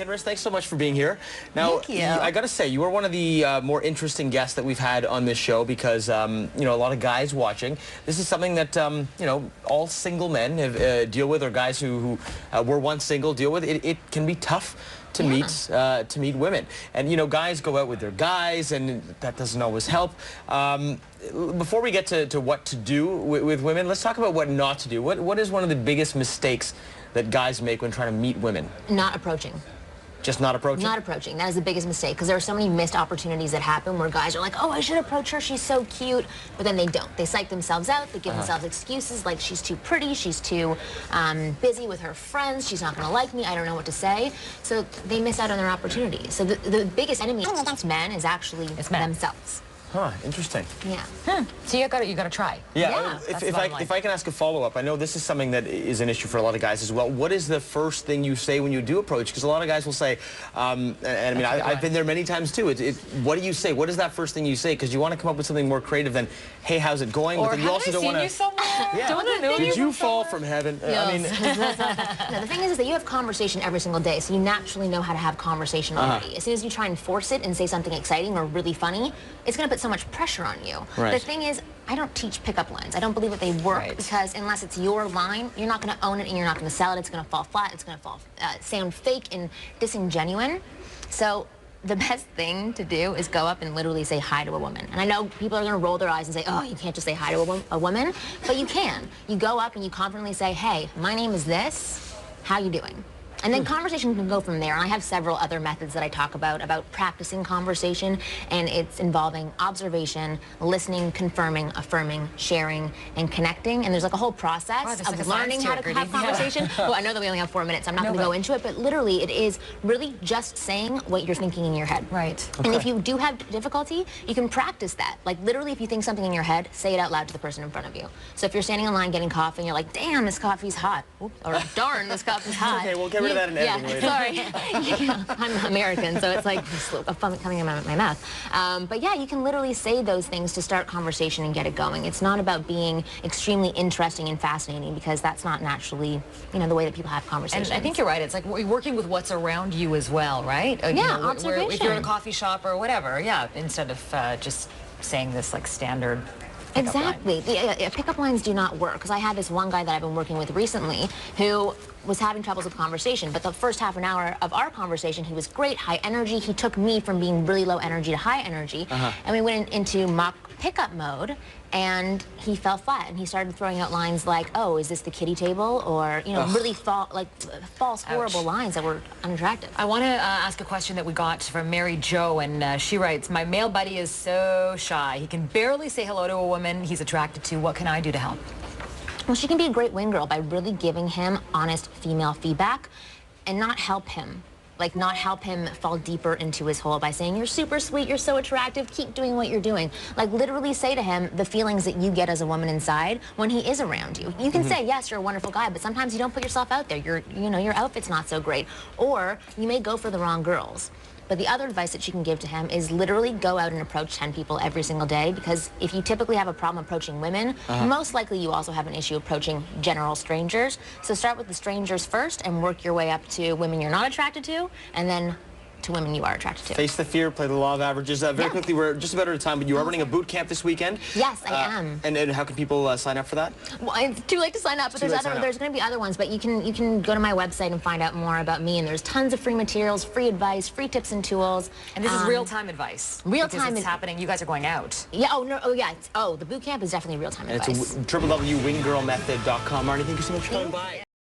Kinross, thanks so much for being here. Now, Thank you. I got to say, you are one of the more interesting guests that we've had on this show because, you know, a lot of guys watching. This is something that, you know, all single men have, deal with, or guys who were once single deal with. It can be tough to meet women, and you know, guys go out with their guys, and that doesn't always help. Before we get to what to do with women, let's talk about what not to do. What is one of the biggest mistakes that guys make when trying to meet women? Not approaching. Just not approaching? Not approaching. That is the biggest mistake, because there are so many missed opportunities that happen where guys are like, oh, I should approach her, she's so cute, but then they don't. They psych themselves out, they give themselves excuses like she's too pretty, she's too busy with her friends, she's not going to like me, I don't know what to say. So they miss out on their opportunities. So the biggest enemy against men is actually themselves. Huh, interesting. Yeah. So you gotta try. Yeah. If I can ask a follow-up, I know this is something that is an issue for a lot of guys as well. What is the first thing you say when you do approach? Because a lot of guys will say, and I mean, I've been there many times too. What do you say? What is that first thing you say? Because you want to come up with something more creative than, hey, how's it going? Or but then you also don't want to. Yeah. Did you fall from heaven? I mean, no, the thing is that you have conversation every single day, so you naturally know how to have conversation already. As soon as you try and force it and say something exciting or really funny, it's going to put so much pressure on you. Right. The thing is, I don't teach pickup lines. I don't believe that they work because unless it's your line, you're not going to own it and you're not going to sell it. It's going to fall flat. It's going to sound fake and disingenuine. So the best thing to do is go up and literally say hi to a woman. And I know people are going to roll their eyes and say, oh, you can't just say hi to a woman, but you can. You go up and you confidently say, hey, my name is this. How you doing? And then conversation can go from there. And I have several other methods that I talk about practicing conversation, and it's involving observation, listening, confirming, affirming, sharing, and connecting. And there's like a whole process of learning how to have conversation. Well, I know that we only have 4 minutes. I'm not going to go into it, but literally it is really just saying what you're thinking in your head. Right. Okay. And if you do have difficulty, you can practice that. Like literally, if you think something in your head, say it out loud to the person in front of you. So if you're standing in line getting coffee and you're like, damn, this coffee's hot. Oops. Or darn, this coffee's hot. Okay, we'll get rid of that in editing later. Sorry. I'm American, so it's like coming in my mouth. But yeah, you can literally say those things to start conversation and get it going. It's not about being extremely interesting and fascinating, because that's not naturally, you know, the way that people have conversations. And I think you're right. It's like working with what's around you as well, right? Yeah, observation. If you're in a coffee shop or whatever, yeah, instead of just saying this like standard. Exactly. Pickup lines do not work, because I had this one guy that I've been working with recently who was having troubles with conversation, but the first half an hour of our conversation, he was great, high energy. He took me from being really low energy to high energy, and we went into mock pickup mode, and he fell flat, and he started throwing out lines like, oh, is this the kiddie table? Or, you know, really false, horrible lines that were unattractive. I want to ask a question that we got from Mary Jo, and she writes, my male buddy is so shy. He can barely say hello to a woman he's attracted to. What can I do to help? Well, she can be a great wing girl by really giving him honest female feedback and not help him. Like, not help him fall deeper into his hole by saying, you're super sweet, you're so attractive, keep doing what you're doing. Like, literally say to him the feelings that you get as a woman inside when he is around you. You can say, yes, you're a wonderful guy, but sometimes you don't put yourself out there. You know, your outfit's not so great. Or you may go for the wrong girls. But the other advice that you can give to him is literally go out and approach 10 people every single day, because if you typically have a problem approaching women, most likely you also have an issue approaching general strangers. So start with the strangers first and work your way up to women you're not attracted to, and then to women you are attracted to. Face the fear, play the law of averages. Very quickly, we're just about out of time, but you are running a boot camp this weekend. Yes, I am. And how can people sign up for that? Well, it's too late to sign up, but there's going to be other ones. But you can go to my website and find out more about me. And there's tons of free materials, free advice, free tips and tools. And this is real-time advice. Real-time is happening. You guys are going out. Yeah. Oh no. Oh yeah. The boot camp is definitely real-time advice. It's www.winggirlmethod.com. Marni, thank you so much for coming by.